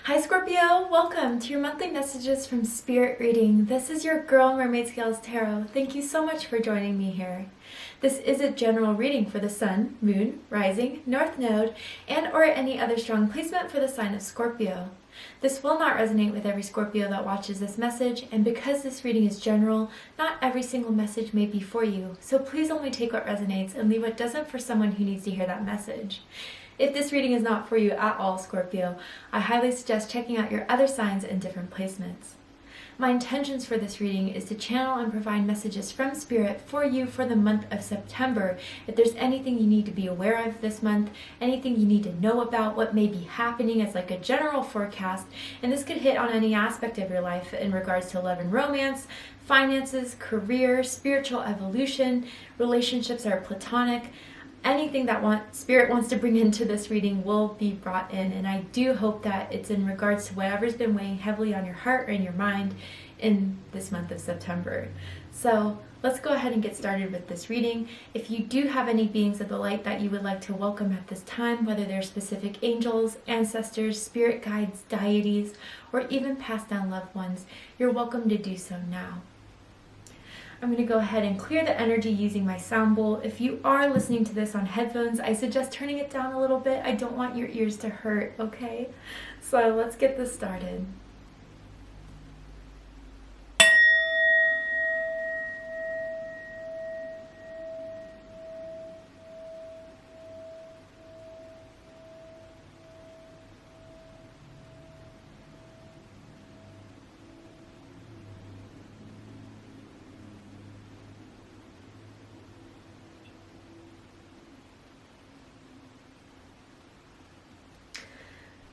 Hi Scorpio, welcome to your monthly messages from Spirit Reading. This is your girl Mermaid Scales Tarot. Thank you so much for joining me here. This is a general reading for the Sun, Moon, Rising, North Node, and or any other strong placement for the sign of Scorpio. This will not resonate with every Scorpio that watches this message, and because this reading is general, not every single message may be for you, so please only take what resonates and leave what doesn't for someone who needs to hear that message. If this reading is not for you at all, Scorpio, I highly suggest checking out your other signs and different placements. My intentions for this reading is to channel and provide messages from Spirit for you for the month of September. If there's anything you need to be aware of this month, anything you need to know about what may be happening as like a general forecast, and this could hit on any aspect of your life in regards to love and romance, finances, career, spiritual evolution, relationships that are platonic. Anything that Spirit wants to bring into this reading will be brought in, and I do hope that it's in regards to whatever's been weighing heavily on your heart or in your mind in this month of September. So let's go ahead and get started with this reading. If you do have any beings of the light that you would like to welcome at this time, whether they're specific angels, ancestors, spirit guides, deities, or even passed down loved ones, you're welcome to do so now. I'm going to go ahead and clear the energy using my sound bowl. If you are listening to this on headphones, I suggest turning it down a little bit. I don't want your ears to hurt, okay? So let's get this started.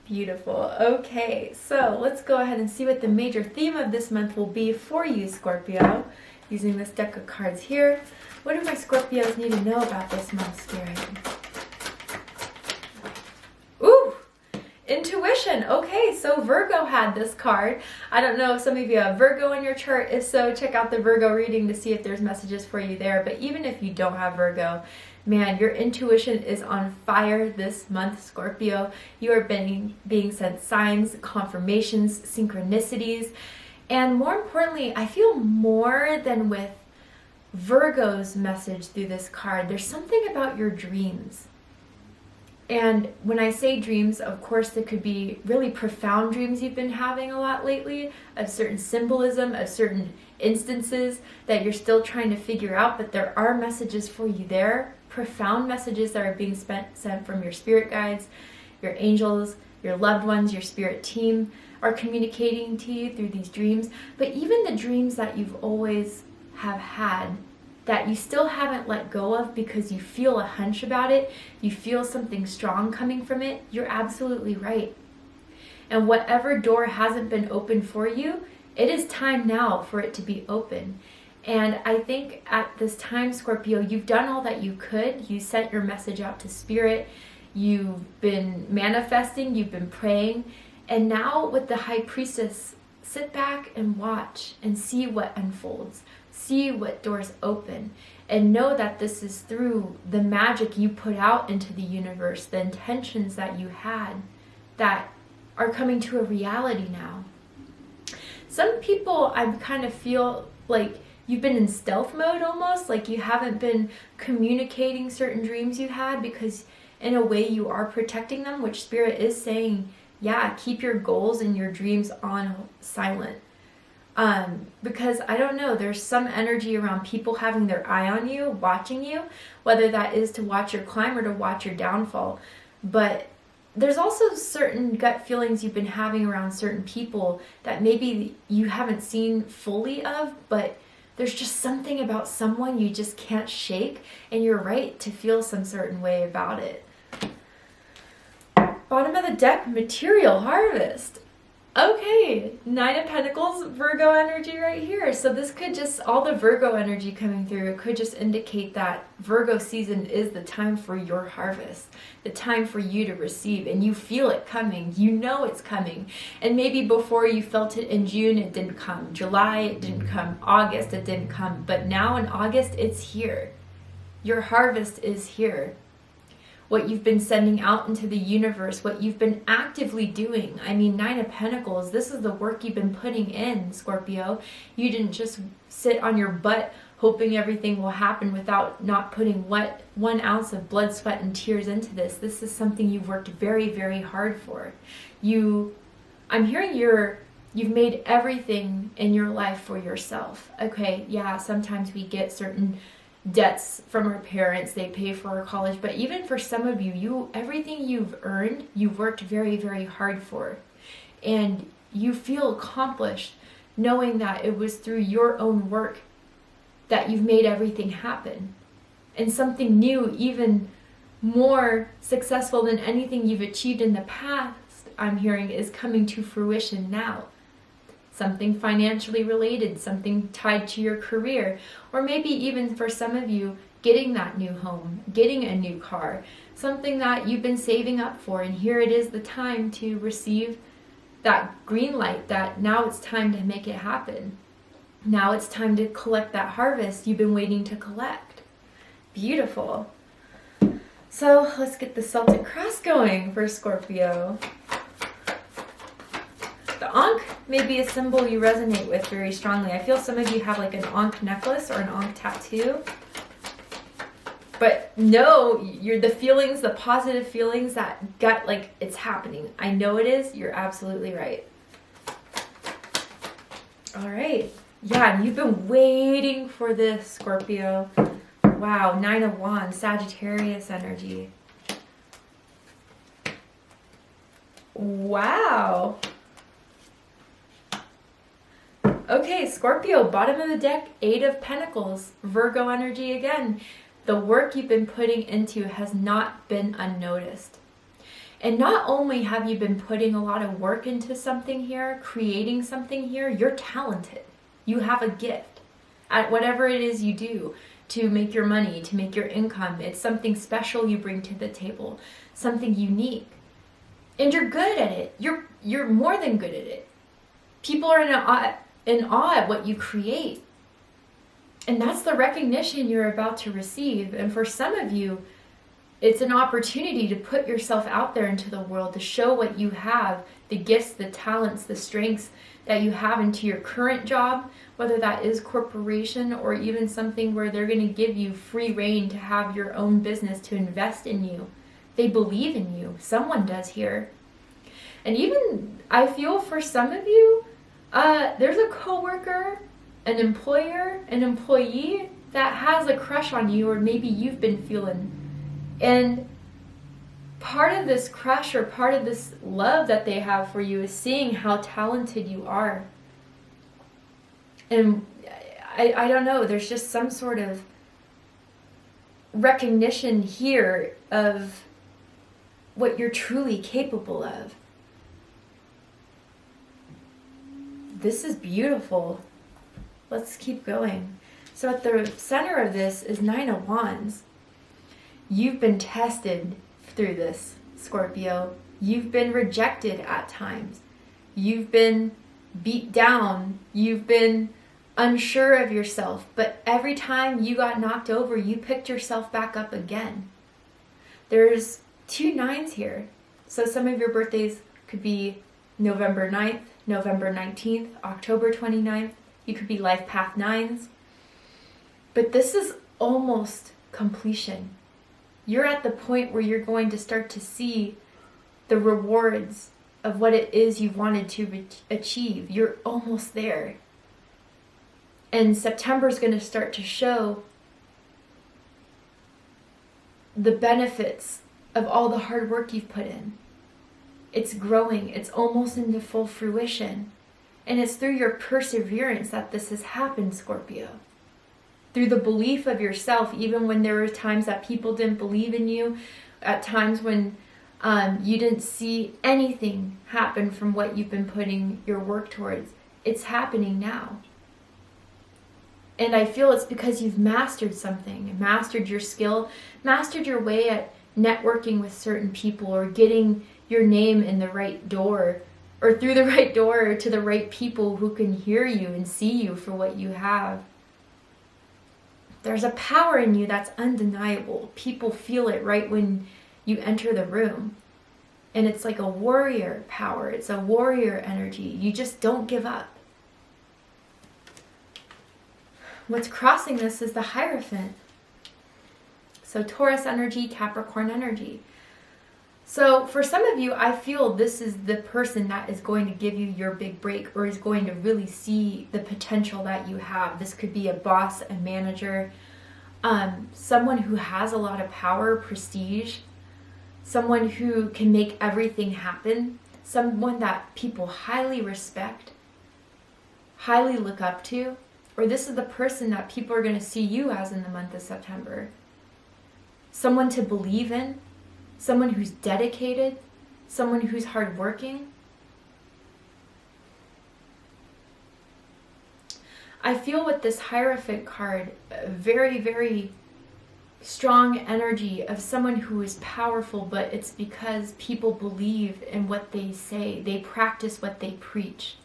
Beautiful. Okay, so let's go ahead and see what the major theme of this month will be for you, Scorpio. Using this deck of cards here. What do my Scorpios need to know about this month, Spirit? Ooh! Intuition. Okay, so Virgo had this card. I don't know if some of you have Virgo in your chart. If so, check out the Virgo reading to see if there's messages for you there. But even if you don't have Virgo, man, your intuition is on fire this month, Scorpio. You are being sent signs, confirmations, synchronicities. And more importantly, I feel more than with Virgo's message through this card. There's something about your dreams. And when I say dreams, of course, there could be really profound dreams you've been having a lot lately, of certain symbolism, of certain instances that you're still trying to figure out, but there are messages for you there. Profound messages that are being sent from your spirit guides, your angels, your loved ones, your spirit team are communicating to you through these dreams. But even the dreams that you've always have had that you still haven't let go of because you feel a hunch about it, you feel something strong coming from it, you're absolutely right. And whatever door hasn't been open for you, it is time now for it to be open. And I think at this time, Scorpio, you've done all that you could. You sent your message out to Spirit. You've been manifesting. You've been praying. And now with the High Priestess, sit back and watch and see what unfolds. See what doors open. And know that this is through the magic you put out into the universe, the intentions that you had that are coming to a reality now. Some people, I kind of feel like you've been in stealth mode almost, like you haven't been communicating certain dreams you had because in a way you are protecting them, which Spirit is saying, yeah, keep your goals and your dreams on silent. Because I don't know, there's some energy around people having their eye on you, watching you, whether that is to watch your climb or to watch your downfall. But there's also certain gut feelings you've been having around certain people that maybe you haven't seen fully of, but there's just something about someone you just can't shake, and you're right to feel some certain way about it. Bottom of the deck, material harvest. Okay, Nine of Pentacles, Virgo energy right here. So this could just, all the Virgo energy coming through, it could just indicate that Virgo season is the time for your harvest, the time for you to receive, and you feel it coming. You know it's coming. And maybe before you felt it in June, it didn't come. July, it didn't come. August, it didn't come. But now in August, it's here. Your harvest is here. what you've been sending out into the universe, what you've been actively doing. I mean, 9 of Pentacles, this is the work you've been putting in, Scorpio. You didn't just sit on your butt hoping everything will happen without not putting 1 ounce of blood, sweat, and tears into this. This is something you've worked very, very hard for. I'm hearing you've made everything in your life for yourself. Okay, yeah, sometimes we get certain debts from our parents, they pay for our college, but even for some of you, everything you've earned, you've worked very, very hard for. And you feel accomplished knowing that it was through your own work that you've made everything happen. And something new, even more successful than anything you've achieved in the past, I'm hearing, is coming to fruition now. Something financially related, something tied to your career, or maybe even for some of you, getting that new home, getting a new car, something that you've been saving up for, and here it is the time to receive that green light, that now it's time to make it happen. Now it's time to collect that harvest you've been waiting to collect. Beautiful. So let's get the Celtic cross going for Scorpio. The Ankh may be a symbol you resonate with very strongly. I feel some of you have like an Ankh necklace or an Ankh tattoo. But no, you're the feelings, the positive feelings, that gut, like it's happening. I know it is. You're absolutely right. All right. Yeah, you've been waiting for this, Scorpio. Wow, 9 of Wands, Sagittarius energy. Wow. Okay, Scorpio, bottom of the deck, 8 of Pentacles, Virgo energy again. The work you've been putting into has not been unnoticed. And not only have you been putting a lot of work into something here, creating something here, you're talented. You have a gift at whatever it is you do to make your money, to make your income. It's something special you bring to the table, something unique. And you're good at it. You're more than good at it. People are in awe at what you create. And that's the recognition you're about to receive. And for some of you, it's an opportunity to put yourself out there into the world, to show what you have, the gifts, the talents, the strengths that you have into your current job, whether that is corporation or even something where they're going to give you free reign to have your own business, to invest in you. They believe in you. Someone does here. And even I feel for some of you, there's a coworker, an employer, an employee that has a crush on you, or maybe you've been feeling. And part of this crush or part of this love that they have for you is seeing how talented you are. And I don't know, there's just some sort of recognition here of what you're truly capable of. This is beautiful. Let's keep going. So at the center of this is 9 of Wands. You've been tested through this, Scorpio. You've been rejected at times. You've been beat down. You've been unsure of yourself. But every time you got knocked over, you picked yourself back up again. There's 2 9s here. So some of your birthdays could be November 9th, November 19th, October 29th. You could be life path 9s. But this is almost completion. You're at the point where you're going to start to see the rewards of what it is you've wanted to achieve. You're almost there. And September is going to start to show the benefits of all the hard work you've put in. It's growing. It's almost into full fruition. And it's through your perseverance that this has happened, Scorpio. Through the belief of yourself, even when there were times that people didn't believe in you, at times when you didn't see anything happen from what you've been putting your work towards. It's happening now. And I feel it's because you've mastered something, mastered your skill, mastered your way at networking with certain people, or getting your name in the right door, or through the right door to the right people who can hear you and see you for what you have. There's a power in you that's undeniable. People feel it right when you enter the room. And it's like a warrior power. It's a warrior energy. You just don't give up. What's crossing this is the Hierophant. So Taurus energy, Capricorn energy. So for some of you, I feel this is the person that is going to give you your big break, or is going to really see the potential that you have. This could be a boss, a manager, someone who has a lot of power, prestige, someone who can make everything happen, someone that people highly respect, highly look up to, or this is the person that people are going to see you as in the month of September. Someone to believe in, someone who's dedicated, someone who's hardworking. I feel with this Hierophant card, a very, very strong energy of someone who is powerful, but it's because people believe in what they say. They practice what they preach.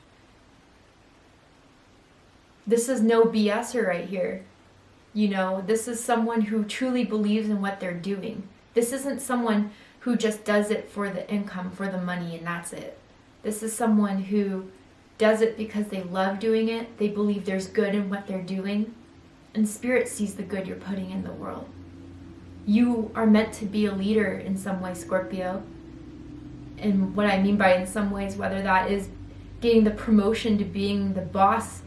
This is no BSer right here. You know, this is someone who truly believes in what they're doing. This isn't someone who just does it for the income, for the money, and that's it. This is someone who does it because they love doing it. They believe there's good in what they're doing. And Spirit sees the good you're putting in the world. You are meant to be a leader in some way, Scorpio. And what I mean by in some ways, whether that is getting the promotion to being the boss,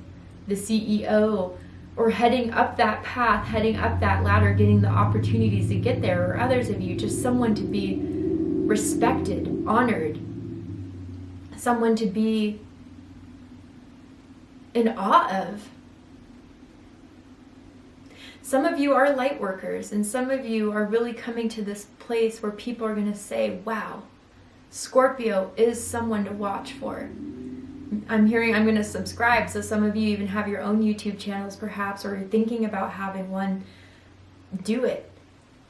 the CEO, or heading up that path, heading up that ladder, getting the opportunities to get there, or others of you, just someone to be respected, honored, someone to be in awe of. Some of you are light workers, and some of you are really coming to this place where people are going to say, wow, Scorpio is someone to watch for. I'm hearing I'm going to subscribe, so some of you even have your own YouTube channels perhaps, or are thinking about having one. Do it,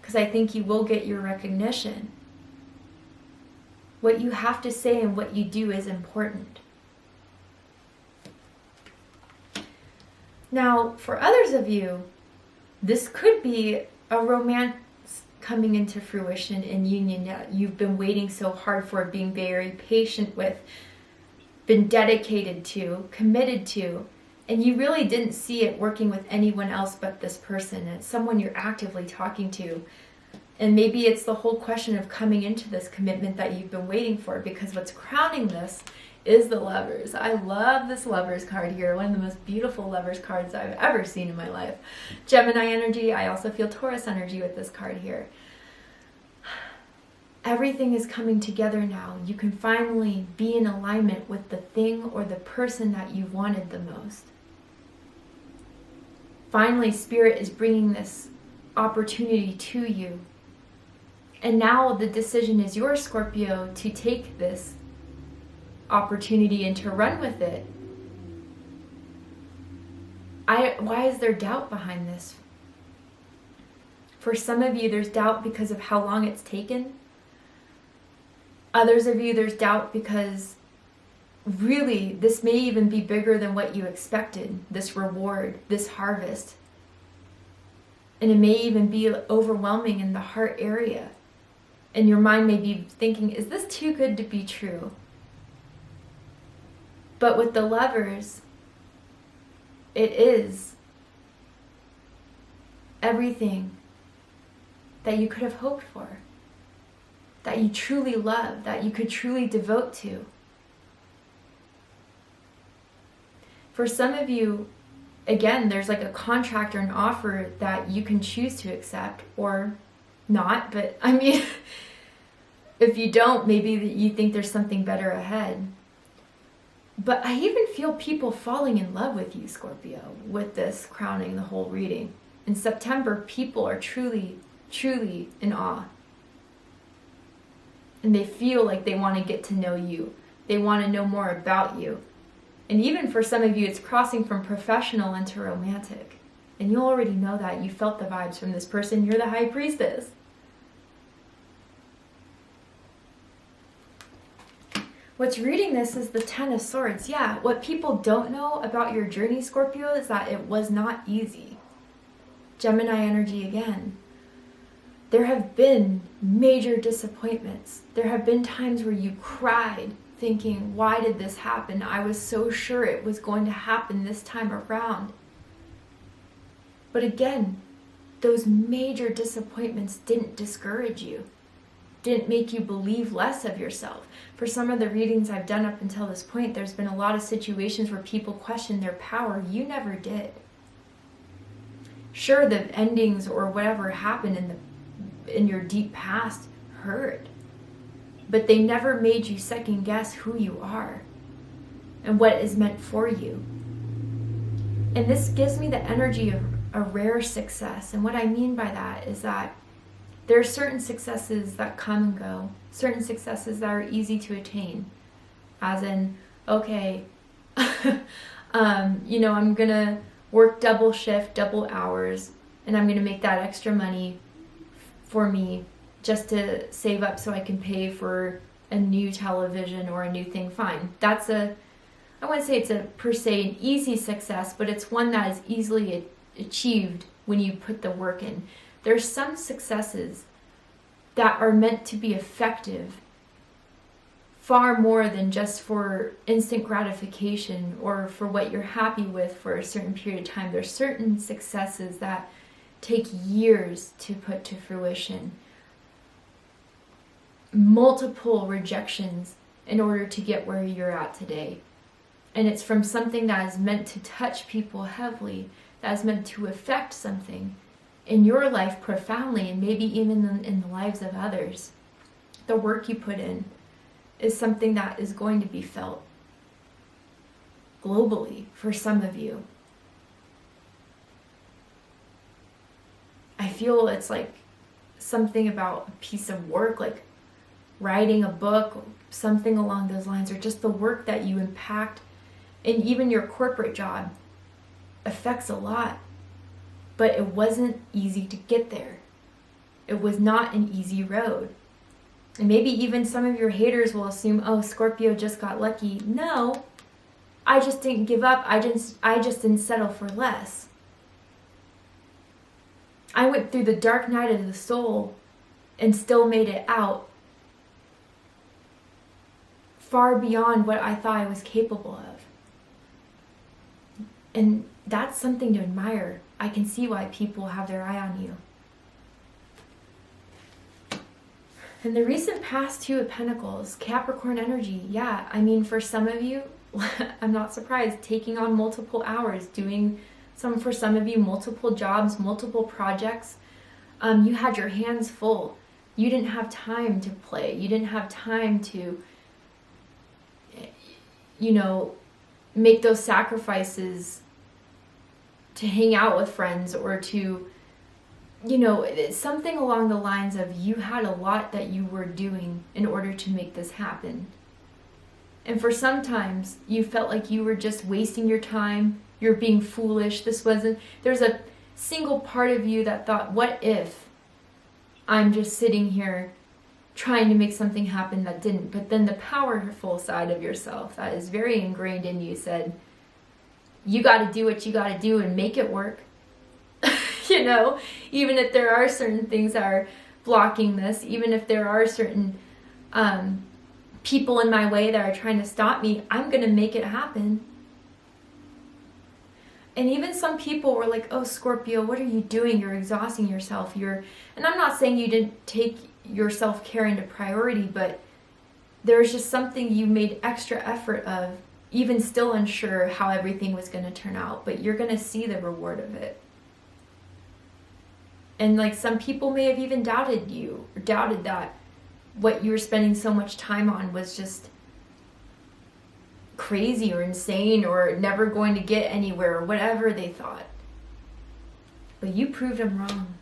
because I think you will get your recognition. What you have to say and what you do is important. Now, for others of you, this could be a romance coming into fruition in union that you've been waiting so hard for, being very patient with, been dedicated to, committed to, and you really didn't see it working with anyone else but this person. It's someone you're actively talking to. And maybe it's the whole question of coming into this commitment that you've been waiting for, because what's crowning this is the Lovers. I love this Lovers card here, one of the most beautiful Lovers cards I've ever seen in my life. Gemini energy, I also feel Taurus energy with this card here. Everything is coming together now. You can finally be in alignment with the thing or the person that you wanted the most. Finally, Spirit is bringing this opportunity to you. And now the decision is yours, Scorpio, to take this opportunity and to run with it. Why is there doubt behind this? For some of you, there's doubt because of how long it's taken. Others of you, there's doubt because really this may even be bigger than what you expected, this reward, this harvest. And it may even be overwhelming in the heart area. And your mind may be thinking, is this too good to be true? But with the Lovers, it is everything that you could have hoped for, that you truly love, that you could truly devote to. For some of you, again, there's like a contract or an offer that you can choose to accept or not, but I mean, if you don't, maybe you think there's something better ahead. But I even feel people falling in love with you, Scorpio, with this crowning the whole reading. In September, people are truly, truly in awe. And they feel like they want to get to know you. They want to know more about you. And even for some of you, it's crossing from professional into romantic. And you already know that. You felt the vibes from this person. You're the High Priestess. What's reading this is the Ten of Swords. Yeah, what people don't know about your journey, Scorpio, is that it was not easy. Gemini energy again. There have been major disappointments. There have been times where you cried thinking, why did this happen? I was so sure it was going to happen this time around. But again, those major disappointments didn't discourage you, didn't make you believe less of yourself. For some of the readings I've done up until this point, there's been a lot of situations where people question their power. You never did. Sure, the endings or whatever happened in your deep past hurt, but they never made you second guess who you are and what is meant for you. And this gives me the energy of a rare success. And what I mean by that is that there are certain successes that come and go, certain successes that are easy to attain, as in, okay, I'm gonna work double shift, double hours, and I'm gonna make that extra money for me just to save up so I can pay for a new television or a new thing. Fine. I wouldn't say it's per se an easy success, but it's one that is easily achieved when you put the work in. There's some successes that are meant to be effective far more than just for instant gratification or for what you're happy with for a certain period of time. There's certain successes that take years to put to fruition. Multiple rejections in order to get where you're at today. And it's from something that is meant to touch people heavily, that is meant to affect something in your life profoundly, and maybe even in the lives of others. The work you put in is something that is going to be felt globally for some of you. I feel it's like something about a piece of work, like writing a book, something along those lines, or just the work that you impact, and even your corporate job affects a lot. But it wasn't easy to get there. It was not an easy road. And maybe even some of your haters will assume, oh, Scorpio just got lucky. No, I just didn't give up. I just didn't settle for less. I went through the dark night of the soul and still made it out far beyond what I thought I was capable of. And that's something to admire. I can see why people have their eye on you. In the recent past, Two of Pentacles, Capricorn energy, yeah, I mean, for some of you, I'm not surprised, taking on multiple hours, for some of you, multiple jobs, multiple projects. You had your hands full. You didn't have time to play. You didn't have time to, make those sacrifices to hang out with friends or to, it's something along the lines of you had a lot that you were doing in order to make this happen. And for sometimes you felt like you were just wasting your time, you're being foolish, there's a single part of you that thought, what if I'm just sitting here trying to make something happen that didn't? But then the powerful side of yourself that is very ingrained in you said, you got to do what you got to do and make it work. Even if there are certain things that are blocking this, even if there are certain people in my way that are trying to stop me, I'm going to make it happen. And even some people were like, oh, Scorpio, what are you doing? You're exhausting yourself. And I'm not saying you didn't take your self-care into priority, but there's just something you made extra effort of, even still unsure how everything was going to turn out, but you're going to see the reward of it. And like some people may have even doubted you, or doubted that what you were spending so much time on was just crazy or insane or never going to get anywhere or whatever they thought. But you proved them wrong.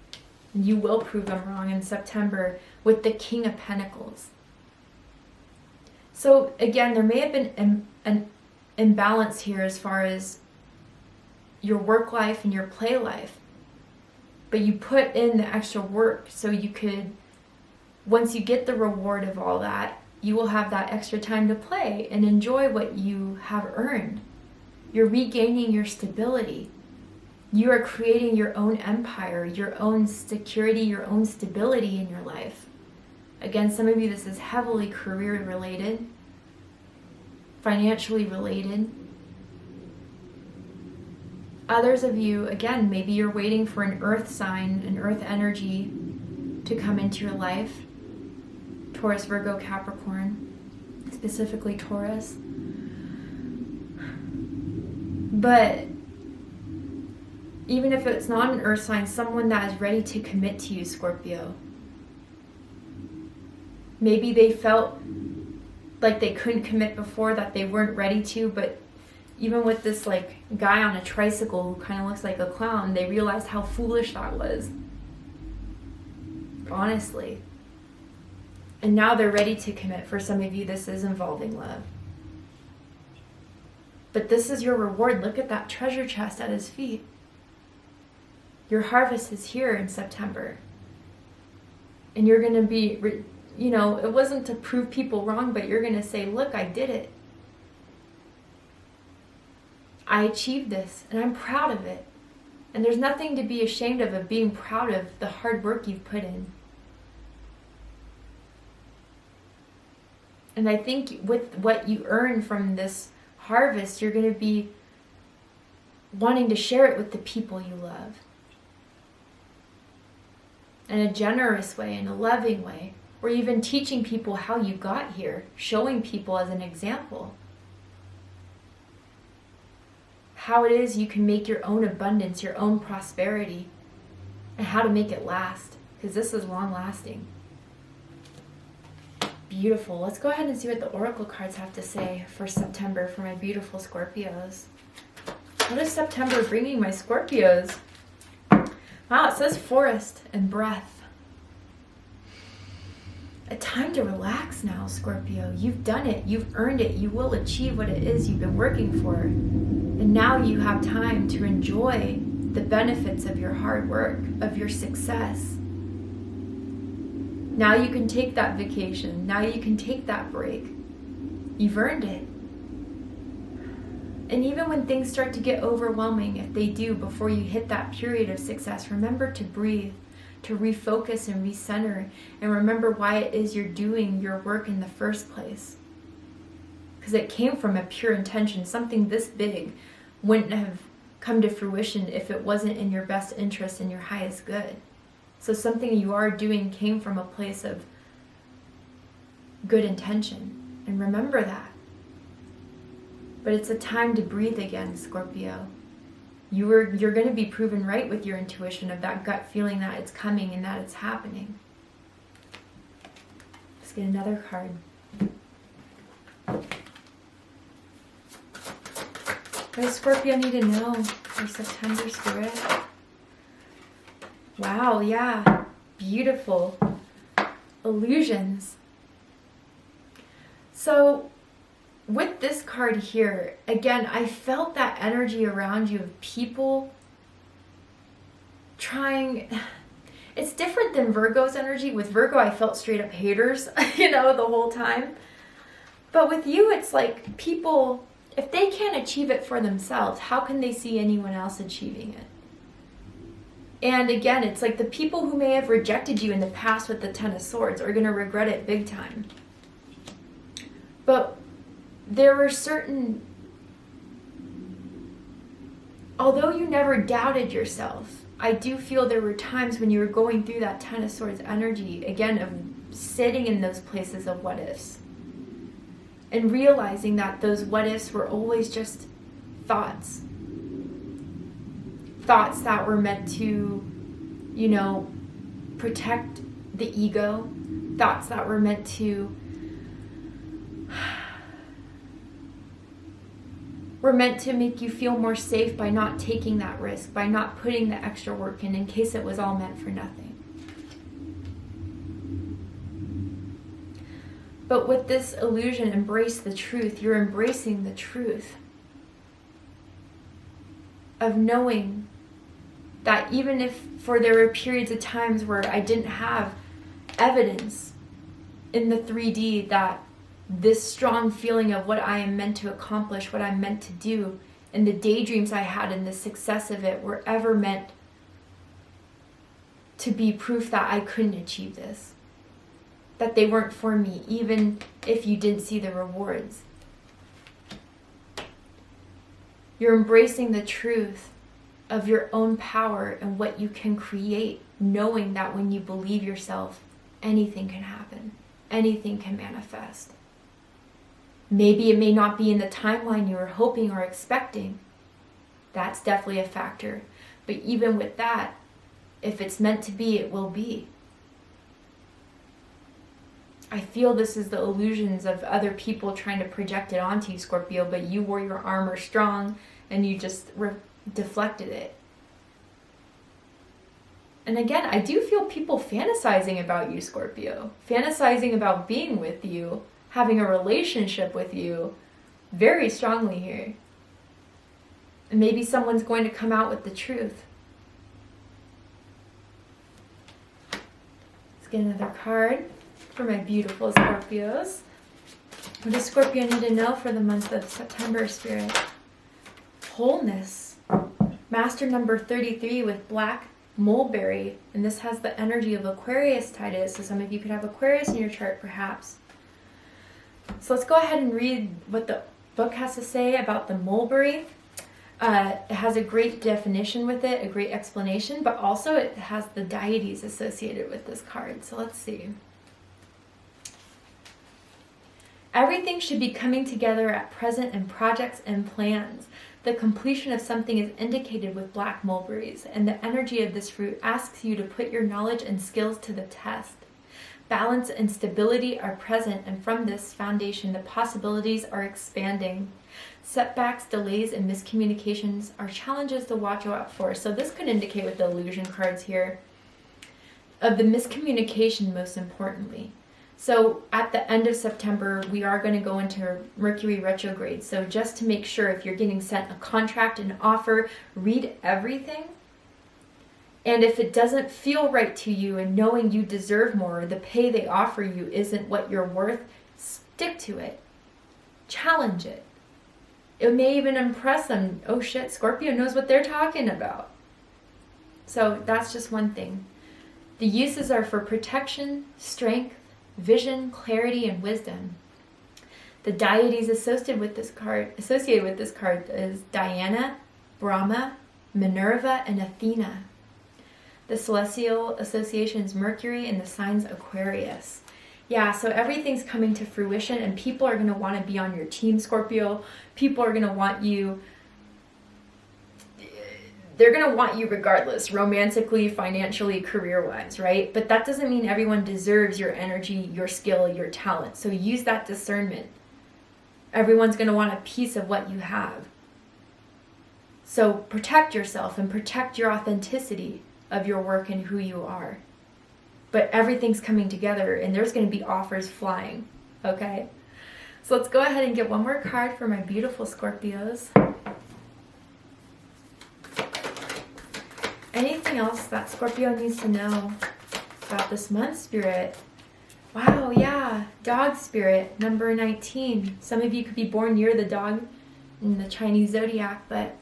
And you will prove them wrong in September with the King of Pentacles. So again, there may have been an imbalance here as far as your work life and your play life. But you put in the extra work so you could, once you get the reward of all that, you will have that extra time to play and enjoy what you have earned. You're regaining your stability. You are creating your own empire, your own security, your own stability in your life. Again, some of you, this is heavily career related, financially related. Others of you, again, maybe you're waiting for an earth sign, an earth energy to come into your life. Taurus, Virgo, Capricorn, specifically Taurus. But even if it's not an earth sign, someone that is ready to commit to you, Scorpio. Maybe they felt like they couldn't commit before, that they weren't ready to, but even with this like guy on a tricycle who kind of looks like a clown, they realized how foolish that was. Honestly. And now they're ready to commit. For some of you, this is involving love. But this is your reward. Look at that treasure chest at his feet. Your harvest is here in September. And you're going to be, you know, it wasn't to prove people wrong, but you're going to say, look, I did it. I achieved this, and I'm proud of it. And there's nothing to be ashamed of being proud of the hard work you've put in. And I think with what you earn from this harvest, you're going to be wanting to share it with the people you love. In a generous way, in a loving way, or even teaching people how you got here, showing people as an example how it is you can make your own abundance, your own prosperity, and how to make it last, because this is long lasting. Beautiful. Let's go ahead and see what the oracle cards have to say for September for my beautiful Scorpios. What is September bringing my Scorpios? Wow, it says forest and breath. A time to relax now, Scorpio. You've done it. You've earned it. You will achieve what it is you've been working for. And now you have time to enjoy the benefits of your hard work, of your success. Now you can take that vacation. Now you can take that break. You've earned it. And even when things start to get overwhelming, if they do, before you hit that period of success, remember to breathe, to refocus and recenter, and remember why it is you're doing your work in the first place. Because it came from a pure intention. Something this big wouldn't have come to fruition if it wasn't in your best interest and your highest good. So something you are doing came from a place of good intention. And remember that. But it's a time to breathe again, Scorpio. You're going to be proven right with your intuition of that gut feeling that it's coming and that it's happening. Let's get another card. What does Scorpio need to know for September, Spirit? Wow, yeah. Beautiful. Illusions. So, with this card here, again, I felt that energy around you of people trying. It's different than Virgo's energy. With Virgo, I felt straight up haters, the whole time. But with you, it's like people, if they can't achieve it for themselves, how can they see anyone else achieving it? And again, it's like the people who may have rejected you in the past with the Ten of Swords are going to regret it big time. But there were certain, although you never doubted yourself, I do feel there were times when you were going through that Ten of Swords energy, again, of sitting in those places of what ifs. And realizing that those what ifs were always just thoughts. Thoughts that were meant to, protect the ego. Thoughts that were meant to make you feel more safe by not taking that risk, by not putting the extra work in case it was all meant for nothing. But with this illusion, embrace the truth. You're embracing the truth of knowing that even if there were periods of times where I didn't have evidence in the 3D that this strong feeling of what I am meant to accomplish, what I'm meant to do and the daydreams I had and the success of it were ever meant to be proof that I couldn't achieve this. That they weren't for me, even if you didn't see the rewards. You're embracing the truth of your own power and what you can create, knowing that when you believe yourself, anything can happen. Anything can manifest. Maybe it may not be in the timeline you were hoping or expecting. That's definitely a factor. But even with that, if it's meant to be, it will be. I feel this is the illusions of other people trying to project it onto you, Scorpio, but you wore your armor strong and you just deflected it. And again, I do feel people fantasizing about you, Scorpio. Fantasizing about being with you, having a relationship with you, very strongly here. And maybe someone's going to come out with the truth. Let's get another card for my beautiful Scorpios. What does Scorpio need to know for the month of September, Spirit? Wholeness. Master number 33 with black mulberry, and this has the energy of Aquarius tied to it, so some of you could have Aquarius in your chart perhaps. So let's go ahead and read what the book has to say about the mulberry. It has a great definition with it, a great explanation, but also it has the deities associated with this card. So let's see. Everything should be coming together at present in projects and plans. The completion of something is indicated with black mulberries, and the energy of this fruit asks you to put your knowledge and skills to the test. Balance and stability are present, and from this foundation, the possibilities are expanding. Setbacks, delays, and miscommunications are challenges to watch out for. So this could indicate with the illusion cards here of the miscommunication most importantly. So at the end of September, we are going to go into Mercury retrograde. So just to make sure, if you're getting sent a contract, an offer, read everything. And if it doesn't feel right to you and knowing you deserve more, or the pay they offer you isn't what you're worth, stick to it. Challenge it. It may even impress them. Oh shit, Scorpio knows what they're talking about. So that's just one thing. The uses are for protection, strength, vision, clarity, and wisdom. The deities associated with this card is Diana, Brahma, Minerva, and Athena. The celestial association is Mercury, and the signs Aquarius. Yeah, so everything's coming to fruition, and people are going to want to be on your team, Scorpio. People are going to want you. They're going to want you regardless, romantically, financially, career-wise, right? But that doesn't mean everyone deserves your energy, your skill, your talent. So use that discernment. Everyone's going to want a piece of what you have. So protect yourself and protect your authenticity of your work and who you are. But everything's coming together, and there's going to be offers flying, okay? So let's go ahead and get one more card for my beautiful Scorpios. Anything else that Scorpio needs to know about this month, Spirit? Wow, yeah, dog spirit, number 19. Some of you could be born near the dog in the Chinese zodiac, but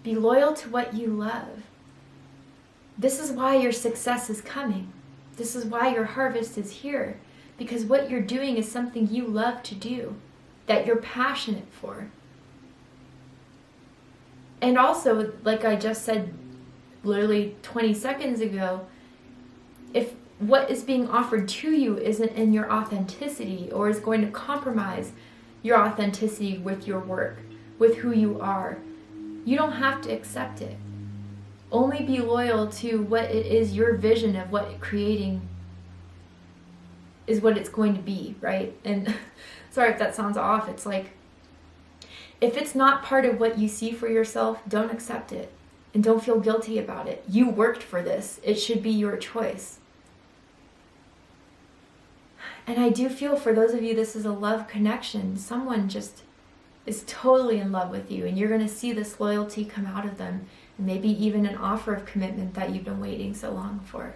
be loyal to what you love. This is why your success is coming. This is why your harvest is here, because what you're doing is something you love to do, that you're passionate for. And also, like I just said literally 20 seconds ago, if what is being offered to you isn't in your authenticity or is going to compromise your authenticity with your work, with who you are, you don't have to accept it. Only be loyal to what it is, your vision of what creating is, what it's going to be, right? And sorry if that sounds off. It's like, if it's not part of what you see for yourself, don't accept it. And don't feel guilty about it. You worked for this. It should be your choice. And I do feel for those of you, this is a love connection. Someone just is totally in love with you, and you're going to see this loyalty come out of them. And maybe even an offer of commitment that you've been waiting so long for.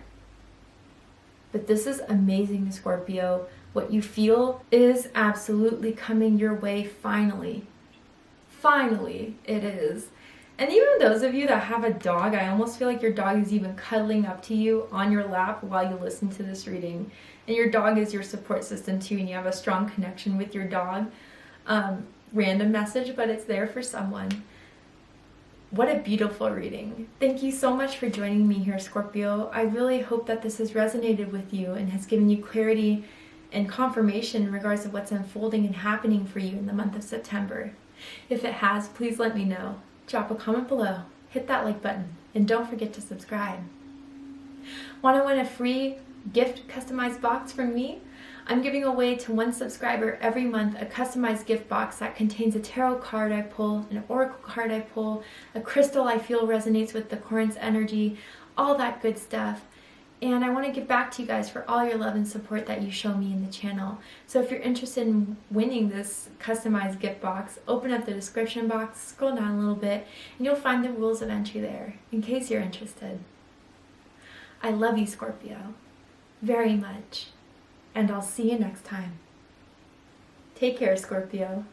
But this is amazing, Scorpio. What you feel is absolutely coming your way finally. Finally, it is. And even those of you that have a dog, I almost feel like your dog is even cuddling up to you on your lap while you listen to this reading. And your dog is your support system too, and you have a strong connection with your dog. Random message, but it's there for someone. What a beautiful reading. Thank you so much for joining me here, Scorpio. I really hope that this has resonated with you and has given you clarity and confirmation in regards to what's unfolding and happening for you in the month of September. If it has, please let me know. Drop a comment below, hit that like button, and don't forget to subscribe. Want to win a free gift customized box from me? I'm giving away to one subscriber every month a customized gift box that contains a tarot card I pull, an oracle card I pull, a crystal I feel resonates with the current's energy, all that good stuff. And I want to give back to you guys for all your love and support that you show me in the channel. So if you're interested in winning this customized gift box, open up the description box, scroll down a little bit, and you'll find the rules of entry there, in case you're interested. I love you, Scorpio, very much. And I'll see you next time. Take care, Scorpio.